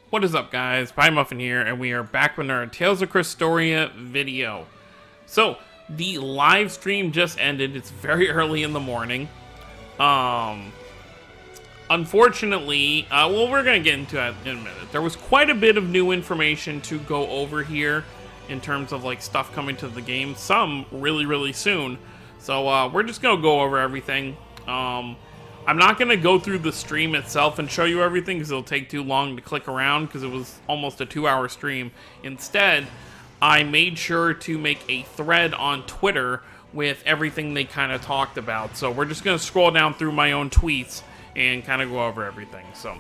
What is up, guys? Pie Muffin here, and we are back with our Tales of Crestoria video. So, the live stream just ended. It's very early in the morning. Unfortunately, well, we're going to get into that in a minute. There was quite a bit of new information to go over here in terms of, like, stuff coming to the game. Some really soon. So, we're just going to go over everything. I'm not going to go through the stream itself and show you everything because it'll take too long to click around because it was almost a 2-hour stream. Instead, I made sure to make a thread on Twitter with everything they kind of talked about. So we're just going to scroll down through my own tweets and kind of go over everything. So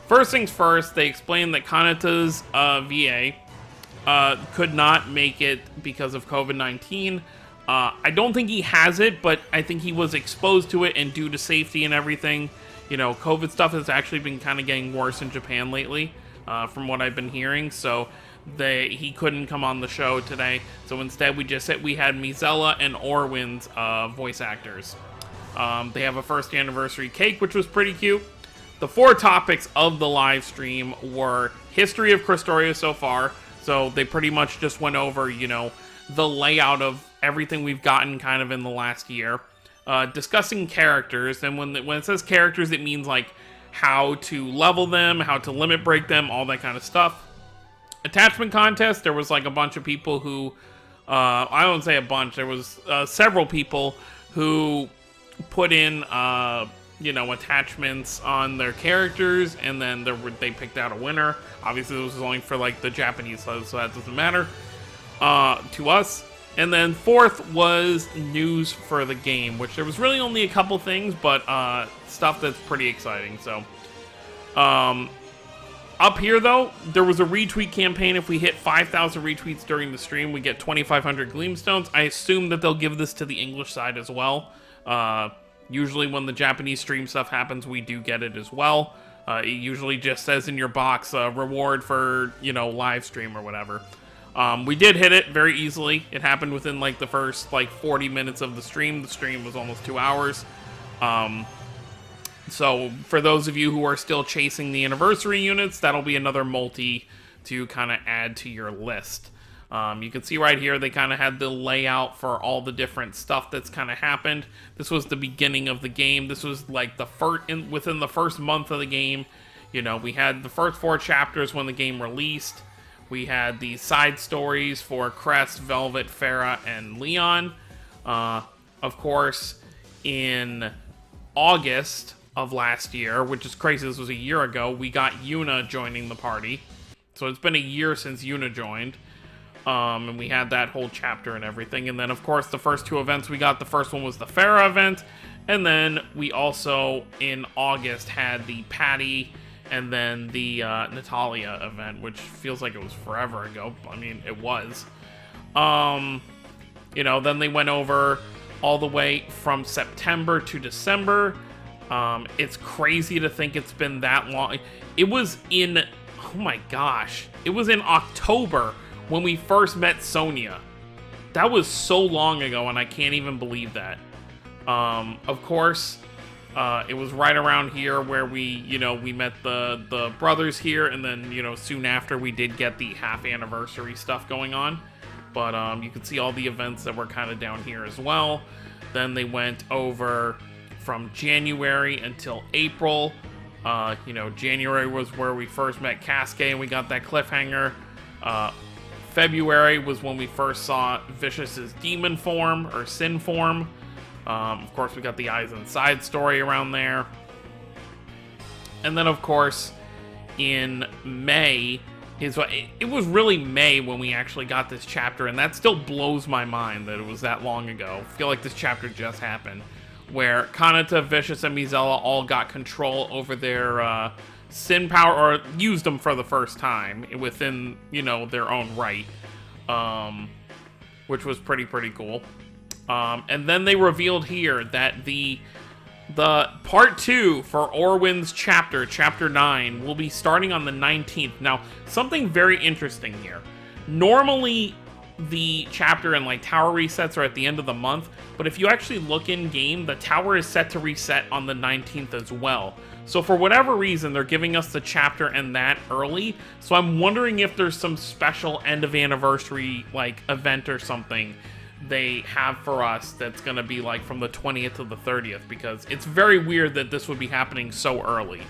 first things first, they explained that Kanata's VA could not make it because of COVID-19. I don't think he has it, but I think he was exposed to it, and due to safety and everything, you know, COVID stuff has actually been kind of getting worse in Japan lately, from what I've been hearing, so he couldn't come on the show today, so instead we just said we had Mizella and Orwin's voice actors. They have a first anniversary cake, which was pretty cute. The 4 topics of the live stream were history of Crestoria so far, so they pretty much just went over, you know, the layout of everything we've gotten kind of in the last year. Discussing characters, and when it says characters, it means like how to level them, how to limit break them, all that kind of stuff. Attachment contest, there was like a bunch of people who, I don't say a bunch, there was several people who put in, you know, attachments on their characters, and then they picked out a winner. Obviously, this was only for like the Japanese, so that doesn't matter to us. And then 4th was news for the game, which there was really only a couple things, but stuff that's pretty exciting. So up here though, there was a retweet campaign. If we hit 5,000 retweets during the stream, we get 2,500 Gleamstones. I assume that they'll give this to the English side as well. Usually when the Japanese stream stuff happens, we do get it as well. It usually just says in your box, reward for, you know, live stream or whatever. We did hit it very easily. It happened within like the first like 40 minutes of the stream. The stream was almost 2 hours. So for those of you who are still chasing the anniversary units, that'll be another multi to kind of add to your list. You can see right here, they kind of had the layout for all the different stuff that's kind of happened. This was the beginning of the game. This was like the within the first month of the game. You know, we had the first 4 chapters when the game released. We had the side stories for Crest, Velvet, Farah, and Leon. Of course, in August of last year, which is crazy, this was a year ago, we got YUNA joining the party. So it's been a year since YUNA joined. And we had that whole chapter and everything. And then, of course, the first 2 events we got, the first one was the Farah event. And then we also, in August, had the Patty and then the Natalia event, which feels like it was forever ago. I mean, it was. You know, then they went over all the way from September to December. It's crazy to think it's been that long. It was in, oh my gosh, it was in October when we first met Sonia. That was so long ago, and I can't even believe that. Of course, it was right around here where we, you know, we met the brothers here, and then, you know, soon after we did get the half anniversary stuff going on. But you can see all the events that were kind of down here as well. Then they went over from January until April. You know, January was where we first met Cascade, and we got that cliffhanger. February was when we first saw Vicious's demon form, or sin form. Of course, we got the Eyes Inside story around there. And then, of course, in May, it was really May when we actually got this chapter, and that still blows my mind that it was that long ago. I feel like this chapter just happened, where Kanata, Vicious, and Mizella all got control over their sin power, or used them for the first time within, you know, their own right, which was pretty cool. And then they revealed here that the part 2 for Orwin's chapter 9, will be starting on the 19th. Now, something very interesting here. Normally, the chapter and like tower resets are at the end of the month, but if you actually look in game, the tower is set to reset on the 19th as well. So for whatever reason, they're giving us the chapter and that early. So I'm wondering if there's some special end of anniversary like event or something they have for us that's going to be like from the 20th to the 30th, because it's very weird that this would be happening so early.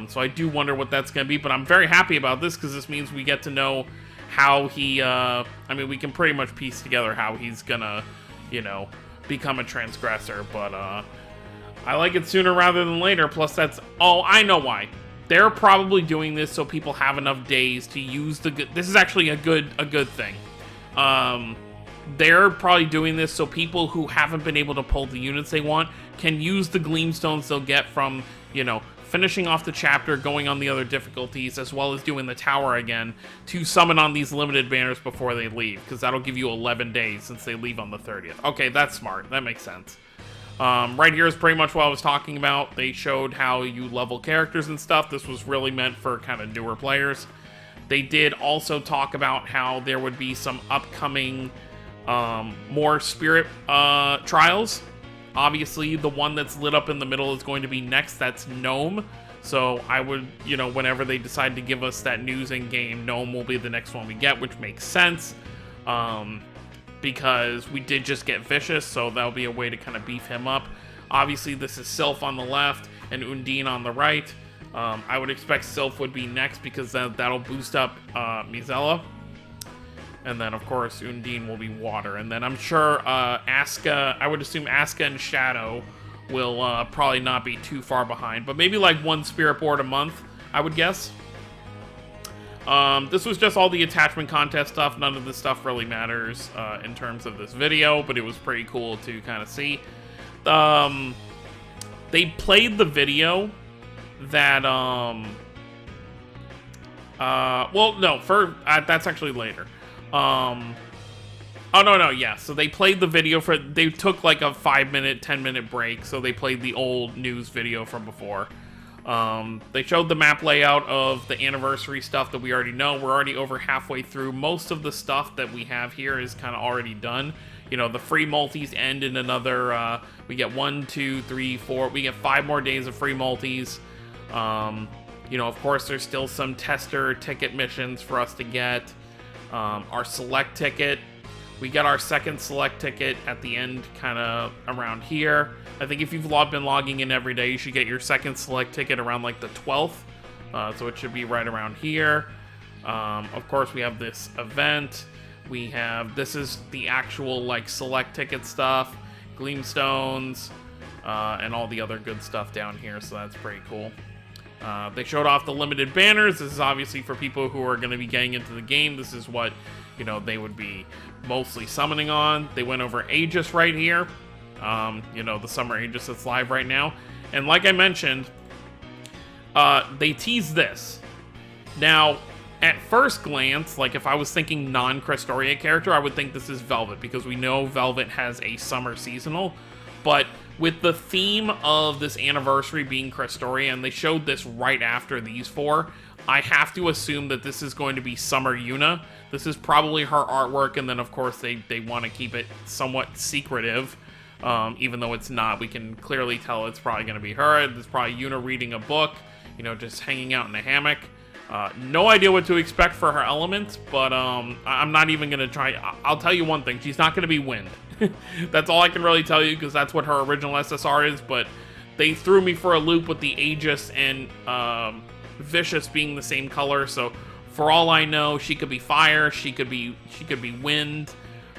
So I do wonder what that's going to be, but I'm very happy about this because this means we get to know how he, I mean, we can pretty much piece together how he's going to, you know, become a transgressor, but I like it sooner rather than later. Plus that's, oh, I know why. They're probably doing this so people have enough days to use the good, this is actually a good thing. They're probably doing this so people who haven't been able to pull the units they want can use the gleamstones they'll get from, you know, finishing off the chapter, going on the other difficulties, as well as doing the tower again, to summon on these limited banners before they leave, because that'll give you 11 days since they leave on the 30th. Okay, that's smart. That makes sense. Right here is pretty much what I was talking about. They showed how you level characters and stuff. This was really meant for kind of newer players. They did also talk about how there would be some upcoming more spirit trials. Obviously, the one that's lit up in the middle is going to be next. That's Gnome. So I would, you know, whenever they decide to give us that news in game, Gnome will be the next one we get, which makes sense. Because we did just get Vicious, so that'll be a way to kind of beef him up. Obviously, this is Sylph on the left and Undine on the right. I would expect Sylph would be next because that'll boost up Mizella. And then, of course, Undine will be water. And then I'm sure Aska, I would assume Aska and Shadow will probably not be too far behind. But maybe like one spirit board a month, I would guess. This was just all the attachment contest stuff. None of this stuff really matters in terms of this video, but it was pretty cool to kind of see. They played the video that, well, no, that's actually later. Oh, no, yeah. So they played the video they took like a 5-minute, 10-minute break. So they played the old news video from before. They showed the map layout of the anniversary stuff that we already know. We're already over halfway through. Most of the stuff that we have here is kind of already done. You know, the free multis end in another, we get 1, 2, 3, 4. We get 5 more days of free multis. You know, of course, there's still some tester ticket missions for us to get. Our select ticket, we get our second select ticket at the end, kind of around here. I think if you've been logging in every day, you should get your second select ticket around like the 12th. So it should be right around here. Of course, we have this event. We have, this is the actual like select ticket stuff, Gleamstones, and all the other good stuff down here. So that's pretty cool. They showed off the limited banners. This is obviously for people who are going to be getting into the game. This is what, you know, they would be mostly summoning on. They went over Aegis right here. You know, the summer Aegis that's live right now. And like I mentioned, they teased this. Now, at first glance, like if I was thinking non-Crestoria character, I would think this is Velvet, because we know Velvet has a summer seasonal. But with the theme of this anniversary being Crestoria, and they showed this right after these 4, I have to assume that this is going to be Summer YUNA. This is probably her artwork, and then of course they want to keep it somewhat secretive. Even though it's not, we can clearly tell it's probably going to be her. It's probably YUNA reading a book, you know, just hanging out in a hammock. No idea what to expect for her elements, but I'm not even going to try. I'll tell you one thing. She's not going to be wind. That's all I can really tell you, because that's what her original SSR is, but they threw me for a loop with the Aegis and Vicious being the same color, so for all I know, she could be fire, she could be wind.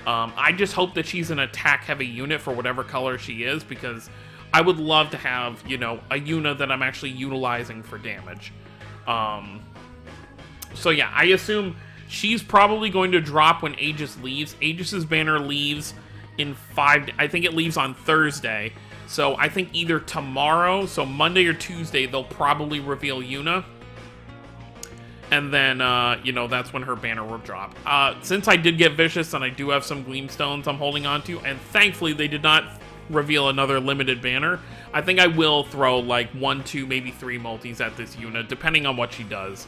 I just hope that she's an attack-heavy unit for whatever color she is, because I would love to have, you know, a unit that I'm actually utilizing for damage. So yeah, I assume she's probably going to drop when Aegis leaves. Aegis's banner leaves in 5... I think it leaves on Thursday. So I think either tomorrow, so Monday or Tuesday, they'll probably reveal YUNA. And then, you know, that's when her banner will drop. Since I did get Vicious and I do have some Gleamstones I'm holding on to, and thankfully they did not reveal another limited banner, I think I will throw like 1, 2, maybe 3 multis at this YUNA, depending on what she does.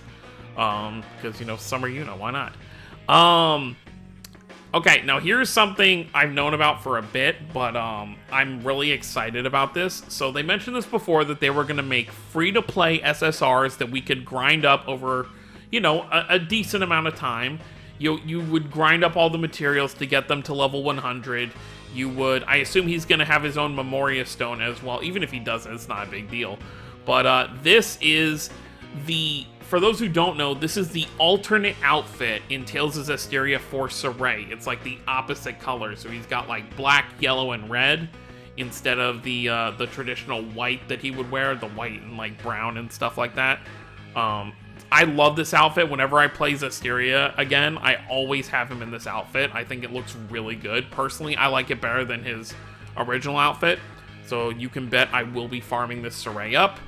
Because, you know, Summer YUNA, why not? Okay, now here's something I've known about for a bit, but I'm really excited about this. So they mentioned this before, that they were going to make free-to-play SSRs that we could grind up over, you know, a decent amount of time. You would grind up all the materials to get them to level 100. You would, I assume he's going to have his own Memoria Stone as well. Even if he doesn't, it's not a big deal. But this is the... For those who don't know, this is the alternate outfit in Tales of Zestiria for SOREY. It's like the opposite color, so he's got like black, yellow, and red instead of the traditional white that he would wear, the white and like brown and stuff like that. I love this outfit. Whenever I play Zestiria again, I always have him in this outfit. I think it looks really good. Personally, I like it better than his original outfit, so you can bet I will be farming this SOREY up.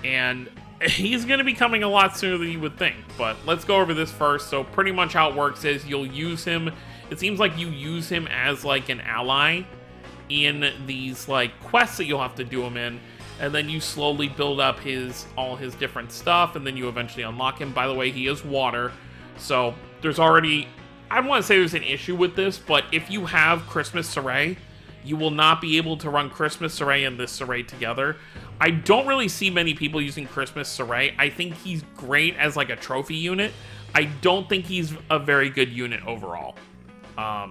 And he's going to be coming a lot sooner than you would think, but let's go over this first. So pretty much how it works is you'll use him, it seems like you use him as like an ally in these like quests that you'll have to do him in, and then you slowly build up all his different stuff, and then you eventually unlock him. By the way, he is water, so there's already, I don't want to say there's an issue with this, but if you have Christmas SOREY, you will not be able to run Christmas SOREY and this SOREY together. I don't really see many people using Christmas SOREY. I think he's great as like a trophy unit. I don't think he's a very good unit overall.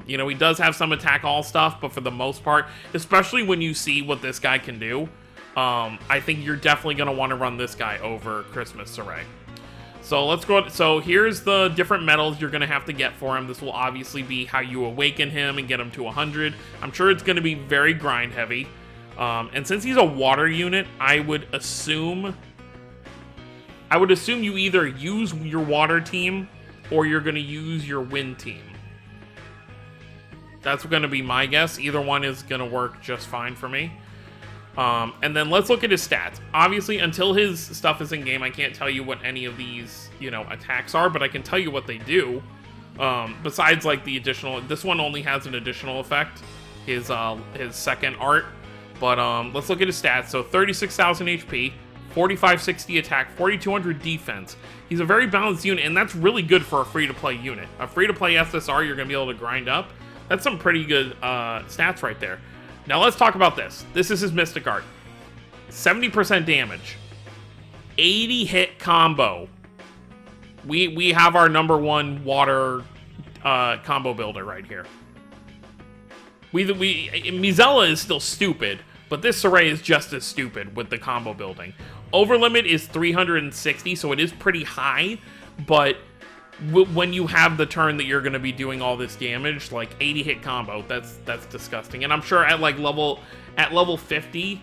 You know, he does have some attack all stuff, but for the most part, especially when you see what this guy can do, I think you're definitely going to want to run this guy over Christmas SOREY. So let's go. So here's the different medals you're going to have to get for him. This will obviously be how you awaken him and get him to 100. I'm sure it's going to be very grind heavy. And since he's a water unit, I would assume you either use your water team or you're going to use your wind team. That's going to be my guess. Either one is going to work just fine for me. And then let's look at his stats. Obviously, until his stuff is in game, I can't tell you what any of these, you know, attacks are, but I can tell you what they do. Besides, like, the additional... This one only has an additional effect, his second art. But let's look at his stats. So 36,000 HP, 4560 attack, 4200 defense. He's a very balanced unit, and that's really good for a free-to-play unit. A free-to-play SSR you're going to be able to grind up. That's some pretty good stats right there. Now let's talk about this. This is his Mystic Art. 70% damage. 80 hit combo. We have our #1 water combo builder right here. Mizella is still stupid, but this SOREY is just as stupid with the combo building. Over limit is 360, so it is pretty high, but when you have the turn that you're going to be doing all this damage, like 80 hit combo, that's disgusting. And I'm sure at like level 50,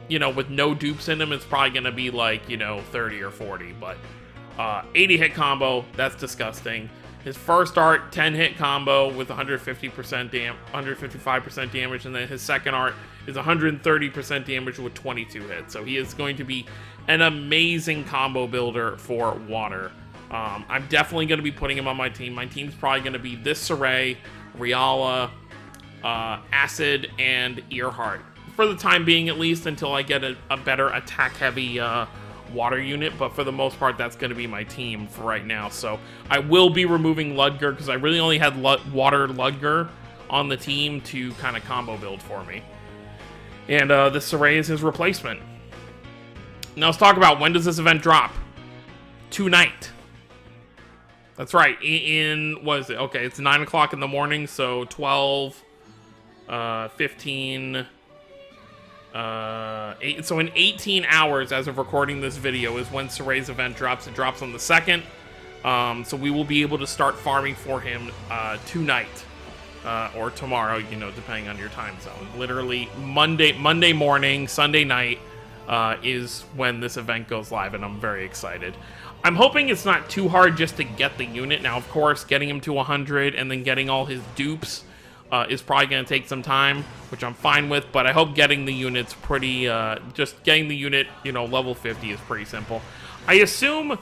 you know, with no dupes in him, it's probably going to be like, you know, 30 or 40, but 80 hit combo, that's disgusting. His first art, 10 hit combo with 155% damage, and then his second art is 130% damage with 22 hits. So he is going to be an amazing combo builder for water. I'm definitely going to be putting him on my team. My team's probably going to be this SOREY, Riala, Acid, and Earhart. For the time being, at least, until I get a better attack-heavy water unit, but for the most part, that's going to be my team for right now. So I will be removing Ludger, because I really only had water Ludger on the team to kind of combo build for me. And this SOREY is his replacement. Now let's talk about, when does this event drop? Tonight. That's right, what is it? Okay, it's 9 o'clock in the morning, so 12, 15, so in 18 hours as of recording this video is when SOREY's event drops. It drops on the 2nd, so we will be able to start farming for him tonight, or tomorrow, you know, depending on your time zone. Literally Monday morning, Sunday night is when this event goes live, and I'm very excited. I'm hoping it's not too hard just to get the unit. Now, of course, getting him to 100 and then getting all his dupes is probably going to take some time, which I'm fine with, but I hope getting the unit's pretty, just getting the unit, you know, level 50 is pretty simple. I assume,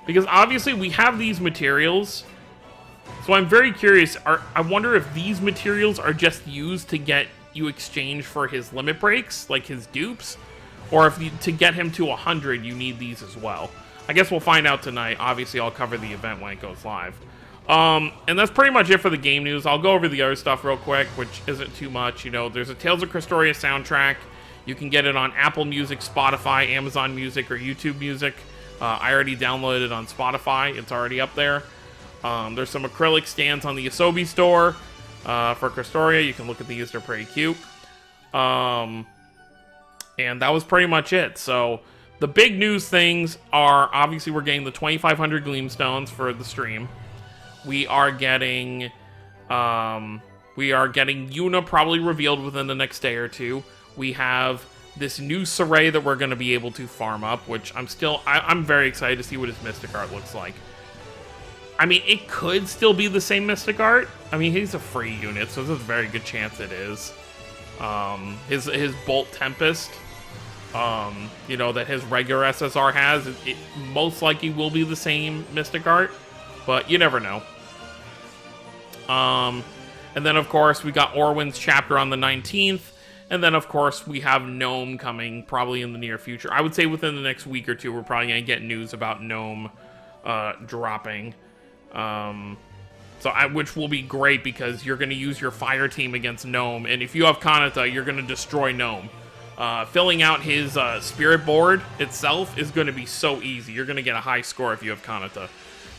because obviously we have these materials, so I'm very curious, I wonder if these materials are just used to get you exchange for his limit breaks, like his dupes, or if to get him to 100, you need these as well. I guess we'll find out tonight. Obviously, I'll cover the event when it goes live. And that's pretty much it for the game news. I'll go over the other stuff real quick, which isn't too much. You know, there's a Tales of Crestoria soundtrack. You can get it on Apple Music, Spotify, Amazon Music, or YouTube Music. I already downloaded it on Spotify. It's already up there. There's some acrylic stands on the Asobi store for Crestoria. You can look at these. They're pretty cute. And that was pretty much it. So the big news things are, obviously, we're getting the 2,500 Gleamstones for the stream. We are getting YUNA probably revealed within the next day or two. We have this new SOREY that we're going to be able to farm up, which I'm very excited to see what his Mystic Art looks like. I mean, it could still be the same Mystic Art. I mean, he's a free unit, so there's a very good chance it is. His Bolt Tempest, you know, that his regular SSR has, it most likely will be the same Mystic Art, but you never know. And then, of course, we got Orwin's chapter on the 19th. And then, of course, we have Gnome coming probably in the near future. I would say within the next week or two, we're probably going to get news about Gnome dropping. Which will be great because you're going to use your fire team against Gnome. And if you have Kanata, you're going to destroy Gnome. Filling out his spirit board itself is going to be so easy. You're going to get a high score if you have Kanata.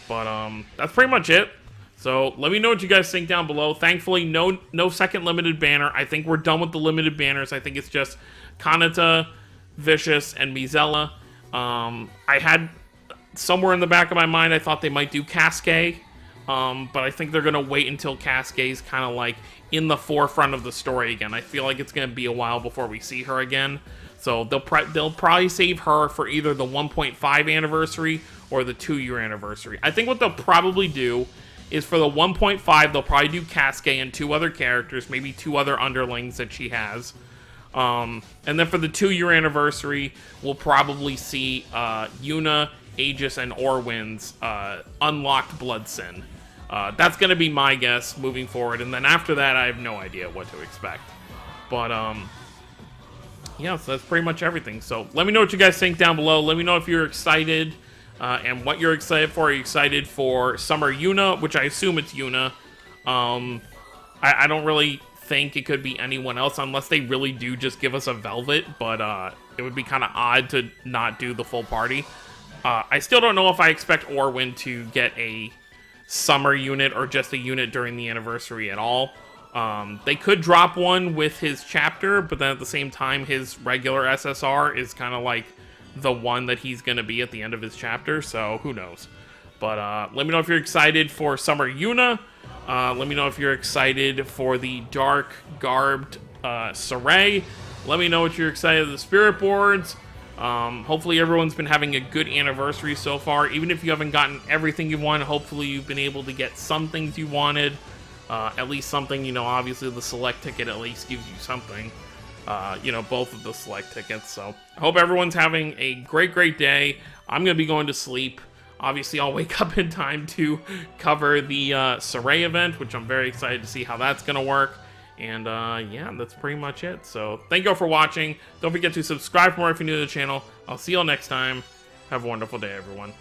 But that's pretty much it. So let me know what you guys think down below. Thankfully, no second limited banner. I think we're done with the limited banners. I think it's just Kanata, Vicious, and Mizella. I had somewhere in the back of my mind, I thought they might do Cascade. But I think they're going to wait until Cascade's kind of like in the forefront of the story again. I feel like it's going to be a while before we see her again. So they'll probably save her for either the 1.5 anniversary or the 2-year anniversary. I think what they'll probably do is for the 1.5, they'll probably do Cascade and 2 other characters, maybe 2 other underlings that she has. And then for the 2-year anniversary, we'll probably see YUNA, Aegis, and Orwin's unlocked Blood Sin. That's going to be my guess moving forward. And then after that, I have no idea what to expect. But, yeah, so that's pretty much everything. So let me know what you guys think down below. Let me know if you're excited. And what you're excited for. Are you excited for Summer YUNA, which I assume it's YUNA? I don't really think it could be anyone else unless they really do just give us a Velvet, but it would be kind of odd to not do the full party. I still don't know if I expect Orwin to get a Summer unit or just a unit during the anniversary at all. They could drop one with his chapter, but then at the same time, his regular SSR is kind of like the one that he's going to be at the end of his chapter, so who knows. But let me know if you're excited for Summer YUNA. Let me know if you're excited for the Dark Garbed SOREY. Let me know what you're excited for the Spirit Boards. Hopefully everyone's been having a good anniversary so far. Even if you haven't gotten everything you want, hopefully you've been able to get some things you wanted. At least something, you know, obviously the select ticket at least gives you something. You know, both of the select tickets. So I hope everyone's having a great day. I'm going to be going to sleep. Obviously, I'll wake up in time to cover the SOREY event, which I'm very excited to see how that's going to work. And yeah, that's pretty much it. So thank you all for watching. Don't forget to subscribe for more if you're new to the channel. I'll see you all next time. Have a wonderful day, everyone.